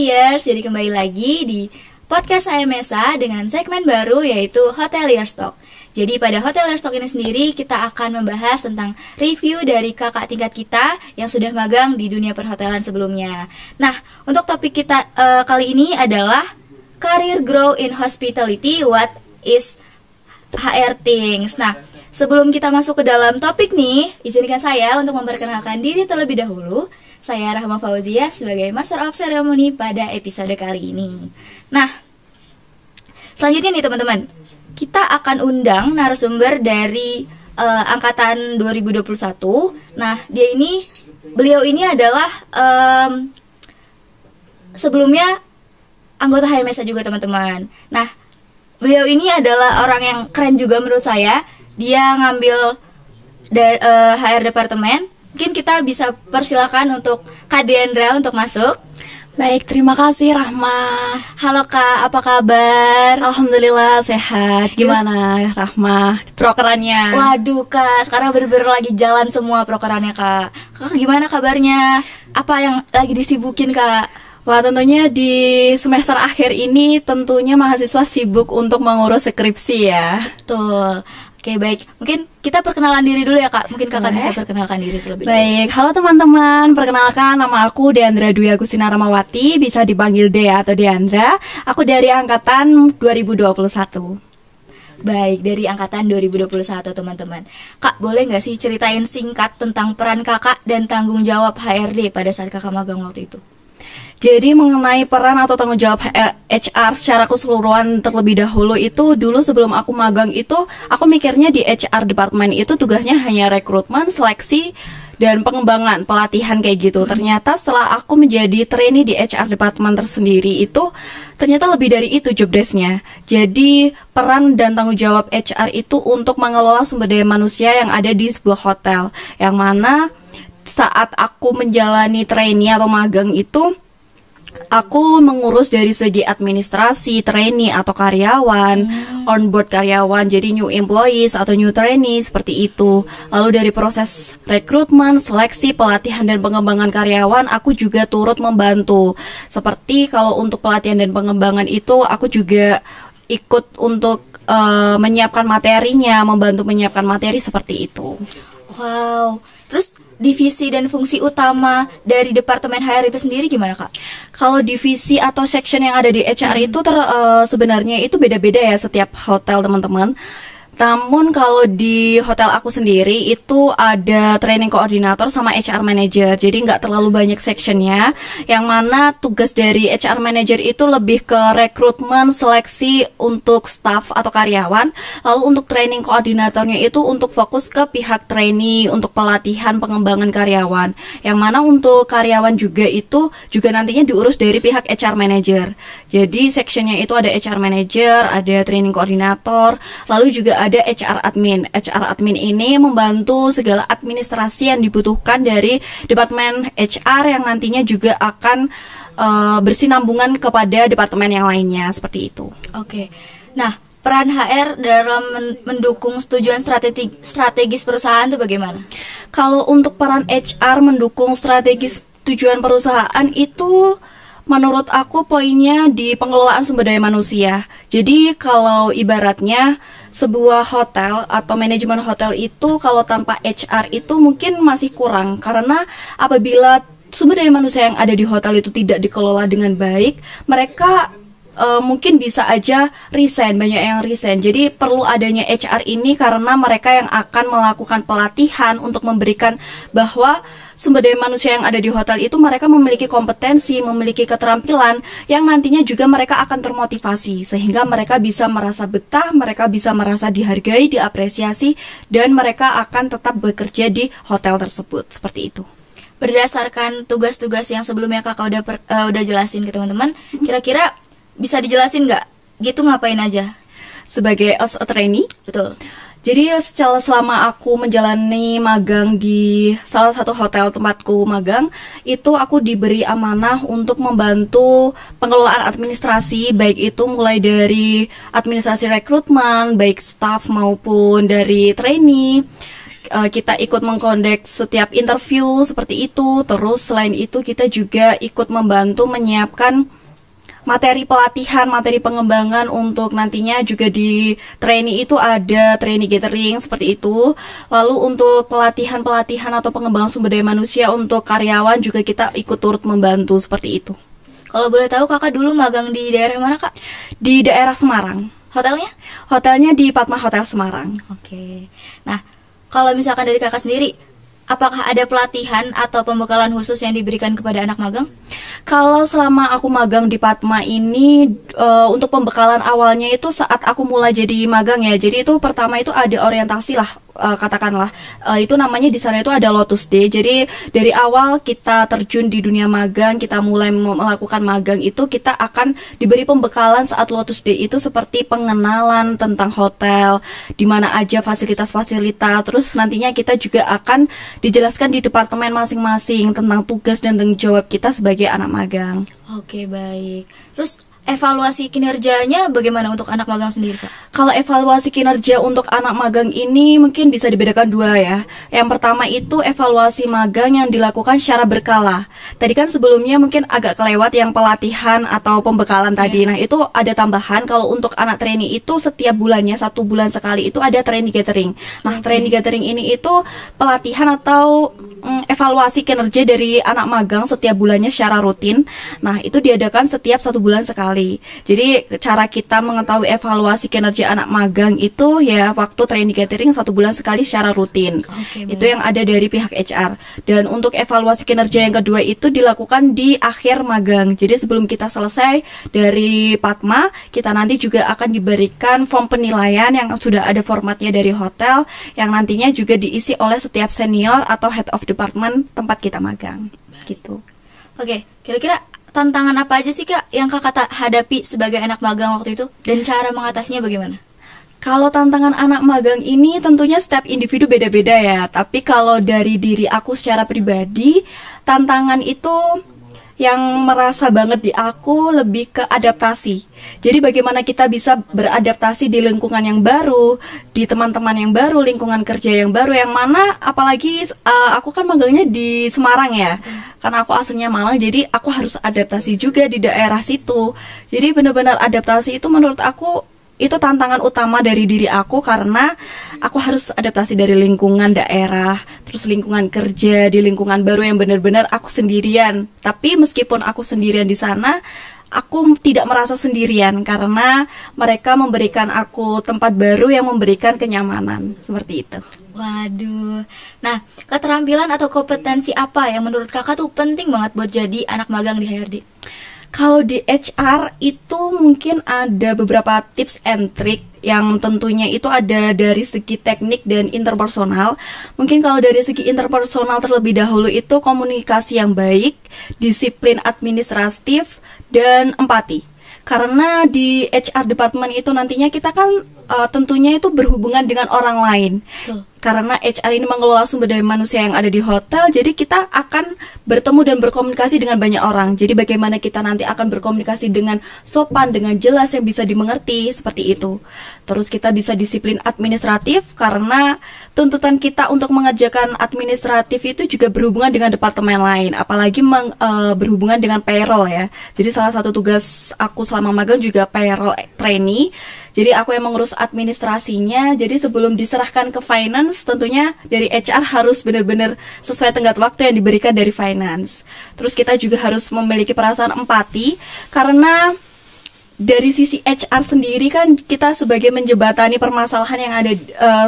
Hoteliers, jadi kembali lagi di podcast HMSA dengan segmen baru yaitu Hoteliers Talk. Jadi pada Hoteliers Talk ini sendiri kita akan membahas tentang review dari kakak tingkat kita yang sudah magang di dunia perhotelan sebelumnya. Nah, untuk topik kita kali ini adalah Career Grow in Hospitality, What is HR Things. Nah, sebelum kita masuk ke dalam topik nih, izinkan saya untuk memperkenalkan diri terlebih dahulu. Saya Rahma Fauzia sebagai Master of Ceremony pada episode kali ini. Nah, selanjutnya nih teman-teman, kita akan undang narasumber dari angkatan 2021. Nah, beliau ini adalah sebelumnya anggota HMSA juga teman-teman. Nah, beliau ini adalah orang yang keren juga menurut saya. Dia ngambil HR departemen. Mungkin kita bisa persilakan untuk Kak Deandra untuk masuk. Baik, terima kasih Rahma. Halo Kak, apa kabar? Alhamdulillah sehat. Gimana Rahma prokerannya? Waduh Kak, sekarang bener-bener lagi jalan semua prokerannya Kak. Kak gimana kabarnya? Apa yang lagi disibukin Kak? Wah, tentunya di semester akhir ini tentunya mahasiswa sibuk untuk mengurus skripsi ya. Betul. Oke, baik. Mungkin kita perkenalan diri dulu ya Kak. Mungkin Kakak bisa perkenalkan diri terlebih dahulu. Baik, halo teman-teman. Perkenalkan, nama aku Deandra Dwi Agustina Ramawati. Bisa dipanggil Dea atau Deandra. Aku dari angkatan 2021. Baik, dari angkatan 2021 teman-teman. Kak, boleh nggak sih ceritain singkat tentang peran Kakak dan tanggung jawab HRD pada saat Kakak magang waktu itu? Jadi mengenai peran atau tanggung jawab HR secara keseluruhan terlebih dahulu itu, dulu sebelum aku magang itu, aku mikirnya di HR department itu tugasnya hanya rekrutmen, seleksi, dan pengembangan, pelatihan kayak gitu. Ternyata setelah aku menjadi trainee di HR department tersendiri itu, ternyata lebih dari itu job desk-nya. Jadi peran dan tanggung jawab HR itu untuk mengelola sumber daya manusia yang ada di sebuah hotel. Yang mana saat aku menjalani trainee atau magang itu, aku mengurus dari segi administrasi, trainee atau karyawan, onboard karyawan, jadi new employees atau new trainee seperti itu. Lalu dari proses rekrutmen, seleksi, pelatihan dan pengembangan karyawan, aku juga turut membantu. Seperti kalau untuk pelatihan dan pengembangan itu, aku juga ikut untuk menyiapkan materinya, membantu menyiapkan materi seperti itu. Wow, terus divisi dan fungsi utama dari Departemen HR itu sendiri gimana Kak? Kalau divisi atau section yang ada di HR itu sebenarnya itu beda-beda ya setiap hotel teman-teman. Namun kalau di hotel aku sendiri itu ada training koordinator sama HR manager. Jadi nggak terlalu banyak sectionnya. Yang mana tugas dari HR manager itu lebih ke rekrutmen, seleksi untuk staff atau karyawan. Lalu untuk training koordinatornya itu untuk fokus ke pihak trainee, untuk pelatihan pengembangan karyawan. Yang mana untuk karyawan juga itu juga nantinya diurus dari pihak HR manager. Jadi sectionnya itu ada HR manager, ada training koordinator, lalu juga ada HR admin. HR admin ini membantu segala administrasi yang dibutuhkan dari departemen HR yang nantinya juga akan bersinambungan kepada departemen yang lainnya, seperti itu. Oke. Nah, peran HR dalam mendukung tujuan strategis perusahaan itu bagaimana? Kalau untuk peran HR mendukung strategis tujuan perusahaan itu, menurut aku poinnya di pengelolaan sumber daya manusia. Jadi kalau ibaratnya sebuah hotel atau manajemen hotel itu kalau tanpa HR itu mungkin masih kurang. Karena apabila sumber daya manusia yang ada di hotel itu tidak dikelola dengan baik, mereka mungkin bisa aja resign, banyak yang resign. Jadi perlu adanya HR ini karena mereka yang akan melakukan pelatihan untuk memberikan bahwa sumber daya manusia yang ada di hotel itu mereka memiliki kompetensi, memiliki keterampilan yang nantinya juga mereka akan termotivasi sehingga mereka bisa merasa betah, mereka bisa merasa dihargai, diapresiasi, dan mereka akan tetap bekerja di hotel tersebut, seperti itu. Berdasarkan tugas-tugas yang sebelumnya Kakak udah jelasin ke teman-teman, kira-kira bisa dijelasin nggak? Gitu ngapain aja? Sebagai as a trainee? Betul. Jadi selama aku menjalani magang di salah satu hotel tempatku magang, itu aku diberi amanah untuk membantu pengelolaan administrasi, baik itu mulai dari administrasi rekrutmen, baik staff maupun dari trainee. Kita ikut mengkondek setiap interview seperti itu. Terus selain itu kita juga ikut membantu menyiapkan materi pelatihan, materi pengembangan untuk nantinya juga di trainee itu ada trainee gathering seperti itu. Lalu untuk pelatihan-pelatihan atau pengembangan sumber daya manusia untuk karyawan juga kita ikut turut membantu seperti itu. Kalau boleh tahu kakak dulu magang di daerah mana kak? Di daerah Semarang. Hotelnya? Hotelnya di Padma Hotel Semarang. Oke. Nah, kalau misalkan dari kakak sendiri, apakah ada pelatihan atau pembekalan khusus yang diberikan kepada anak magang? Kalau selama aku magang di Padma ini, untuk pembekalan awalnya itu saat aku mulai jadi magang ya. Jadi itu pertama itu ada orientasi lah, katakanlah. Itu namanya di sana itu ada Lotus Day. Jadi dari awal kita terjun di dunia magang, kita mulai melakukan magang itu, kita akan diberi pembekalan saat Lotus Day itu seperti pengenalan tentang hotel, di mana aja fasilitas-fasilitas. Terus nantinya kita juga akan dijelaskan di departemen masing-masing tentang tugas dan tanggung jawab kita sebagai anak magang. Oke, baik. Terus evaluasi kinerjanya bagaimana untuk anak magang sendiri, Kak? Kalau evaluasi kinerja untuk anak magang ini mungkin bisa dibedakan dua ya. Yang pertama itu evaluasi magang yang dilakukan secara berkala. Tadi kan sebelumnya mungkin agak kelewat yang pelatihan atau pembekalan tadi. Nah itu ada tambahan, kalau untuk anak trainee itu setiap bulannya, 1 bulan sekali itu ada trainee gathering. Nah trainee gathering ini itu pelatihan atau evaluasi kinerja dari anak magang setiap bulannya secara rutin. Nah itu diadakan setiap 1 bulan sekali. Jadi cara kita mengetahui evaluasi kinerja anak magang itu ya waktu training gathering 1 bulan sekali secara rutin. Itu yang ada dari pihak HR. Dan untuk evaluasi kinerja yang kedua itu dilakukan di akhir magang. Jadi sebelum kita selesai dari Padma, kita nanti juga akan diberikan form penilaian yang sudah ada formatnya dari hotel, yang nantinya juga diisi oleh setiap senior atau head of department tempat kita magang. Gitu. Oke, kira-kira tantangan apa aja sih Kak yang kakak hadapi sebagai anak magang waktu itu, dan cara mengatasinya bagaimana? Kalau tantangan anak magang ini tentunya setiap individu beda-beda ya. Tapi kalau dari diri aku secara pribadi, tantangan itu yang merasa banget di aku lebih ke adaptasi. Jadi bagaimana kita bisa beradaptasi di lingkungan yang baru, di teman-teman yang baru, lingkungan kerja yang baru, yang mana apalagi aku kan magangnya di Semarang ya. Karena aku aslinya Malang, jadi aku harus adaptasi juga di daerah situ. Jadi benar-benar adaptasi itu menurut aku itu tantangan utama dari diri aku, karena aku harus adaptasi dari lingkungan daerah, terus lingkungan kerja, di lingkungan baru yang benar-benar aku sendirian. Tapi meskipun aku sendirian di sana, aku tidak merasa sendirian karena mereka memberikan aku tempat baru yang memberikan kenyamanan, seperti itu. Waduh. Nah, keterampilan atau kompetensi apa yang menurut kakak tuh penting banget buat jadi anak magang di HRD? Kalau di HR itu mungkin ada beberapa tips and trick yang tentunya itu ada dari segi teknik dan interpersonal. Mungkin kalau dari segi interpersonal terlebih dahulu itu komunikasi yang baik, disiplin administratif, dan empati. Karena di HR department itu nantinya kita kan tentunya itu berhubungan dengan orang lain. Karena HR ini mengelola sumber daya manusia yang ada di hotel, jadi kita akan bertemu dan berkomunikasi dengan banyak orang. Jadi bagaimana kita nanti akan berkomunikasi dengan sopan, dengan jelas, yang bisa dimengerti, seperti itu. Terus kita bisa disiplin administratif, karena tuntutan kita untuk mengerjakan administratif itu juga berhubungan dengan departemen lain, apalagi berhubungan dengan payroll ya. Jadi salah satu tugas aku selama magang juga payroll trainee. Jadi aku yang mengurus administrasinya. Jadi sebelum diserahkan ke finance, tentunya dari HR harus benar-benar sesuai tenggat waktu yang diberikan dari finance. Terus kita juga harus memiliki perasaan empati, karena dari sisi HR sendiri kan kita sebagai menjembatani permasalahan yang ada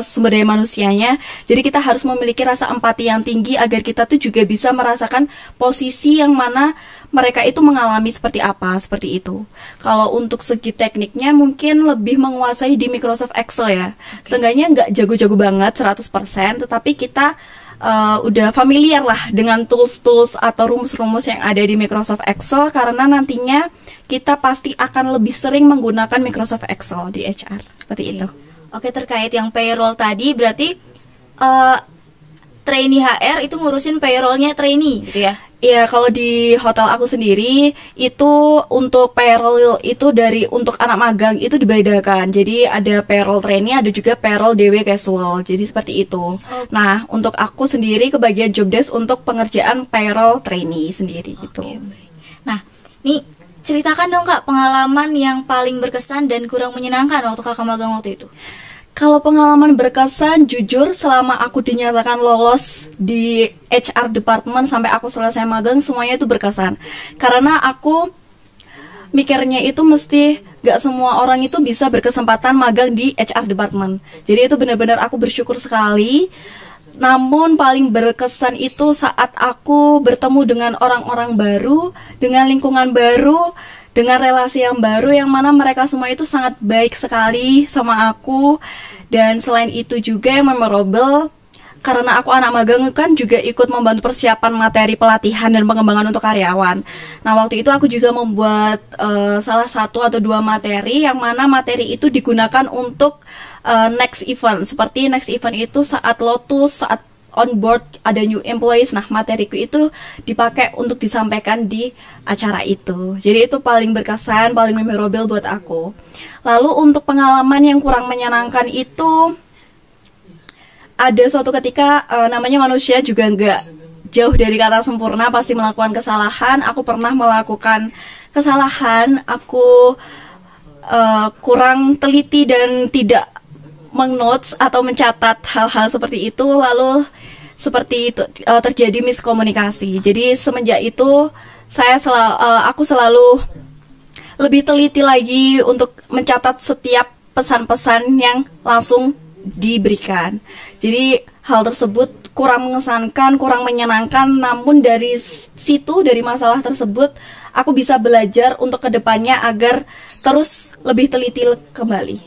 sumber daya manusianya. Jadi kita harus memiliki rasa empati yang tinggi agar kita tuh juga bisa merasakan posisi yang mana mereka itu mengalami seperti apa, seperti itu. Kalau untuk segi tekniknya mungkin lebih menguasai di Microsoft Excel ya. Seenggaknya nggak jago-jago banget 100%, tetapi kita udah familiar lah dengan tools-tools atau rumus-rumus yang ada di Microsoft Excel, karena nantinya kita pasti akan lebih sering menggunakan Microsoft Excel di HR, seperti itu. Oke, terkait yang payroll tadi, berarti trainee HR itu ngurusin payrollnya trainee gitu ya? Iya, kalau di hotel aku sendiri itu untuk payroll itu untuk anak magang itu dibedakan. Jadi ada payroll trainee, ada juga payroll DW casual. Jadi seperti itu. Oke. Nah, untuk aku sendiri kebagian job desk untuk pengerjaan payroll trainee sendiri gitu. Oke, baik. Nah, nih ceritakan dong Kak pengalaman yang paling berkesan dan kurang menyenangkan waktu Kakak magang waktu itu. Kalau pengalaman berkesan, jujur selama aku dinyatakan lolos di HR department sampai aku selesai magang, semuanya itu berkesan. Karena aku mikirnya itu mesti gak semua orang itu bisa berkesempatan magang di HR department. Jadi itu benar-benar aku bersyukur sekali. Namun paling berkesan itu saat aku bertemu dengan orang-orang baru, dengan lingkungan baru, dengan relasi yang baru, yang mana mereka semua itu sangat baik sekali sama aku. Dan selain itu juga yang memorable, karena aku anak magang kan juga ikut membantu persiapan materi pelatihan dan pengembangan untuk karyawan. Nah, waktu itu aku juga membuat salah satu atau dua materi, yang mana materi itu digunakan untuk next event. Seperti next event itu saat Lotus, saat on board ada new employees. Nah, materiku itu dipakai untuk disampaikan di acara itu. Jadi itu paling berkesan, paling memorable buat aku. Lalu untuk pengalaman yang kurang menyenangkan itu, ada suatu ketika namanya manusia juga nggak jauh dari kata sempurna, pasti melakukan kesalahan. Aku pernah melakukan kesalahan, aku kurang teliti dan tidak meng-notes atau mencatat hal-hal seperti itu, lalu seperti itu terjadi miskomunikasi. Jadi semenjak itu aku selalu lebih teliti lagi untuk mencatat setiap pesan-pesan yang langsung diberikan. Jadi hal tersebut kurang mengesankan, kurang menyenangkan, namun dari situ, dari masalah tersebut, aku bisa belajar untuk kedepannya agar terus lebih teliti kembali.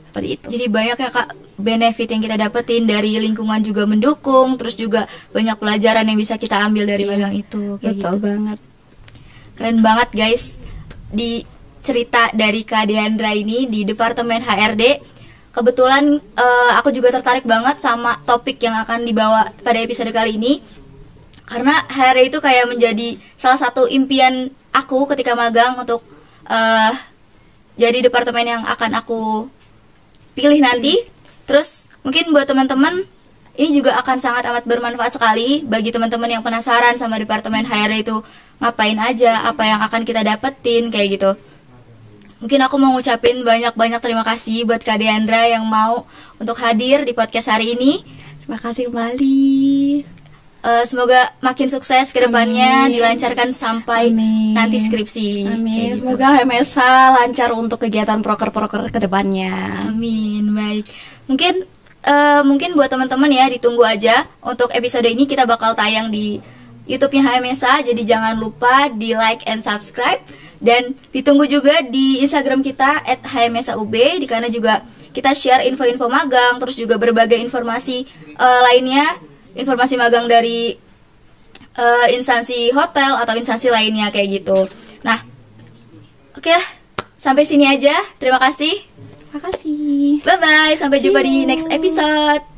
Seperti itu. Jadi banyak ya Kak benefit yang kita dapetin, dari lingkungan juga mendukung, terus juga banyak pelajaran yang bisa kita ambil dari magang itu. Kayak Betul gitu. banget. Keren banget guys, di cerita dari Kak Deandra ini di Departemen HRD. Kebetulan aku juga tertarik banget sama topik yang akan dibawa pada episode kali ini, karena HRD itu kayak menjadi salah satu impian aku ketika magang untuk jadi departemen yang akan aku pilih nanti. Terus mungkin buat teman-teman ini juga akan sangat amat bermanfaat sekali bagi teman-teman yang penasaran sama departemen HRD itu ngapain aja, apa yang akan kita dapetin kayak gitu. Mungkin aku mau ngucapin banyak-banyak terima kasih buat Kak Deandra yang mau untuk hadir di podcast hari ini. Terima kasih kembali. Semoga makin sukses ke depannya, Amin. dilancarkan sampai Amin. nanti skripsi. Amin. Kayak gitu. Semoga HMSA lancar untuk kegiatan proker-proker ke depannya. Amin, baik. Mungkin buat teman-teman ya, ditunggu aja. Untuk episode ini kita bakal tayang di YouTube-nya HMSA, jadi jangan lupa di like and subscribe. Dan ditunggu juga di Instagram kita @hmsaub, di kana juga kita share info-info magang, terus juga berbagai informasi lainnya, informasi magang dari instansi hotel atau instansi lainnya kayak gitu. Nah, oke, sampai sini aja. Terima kasih. Terima kasih. Bye-bye, sampai See jumpa di you. next episode.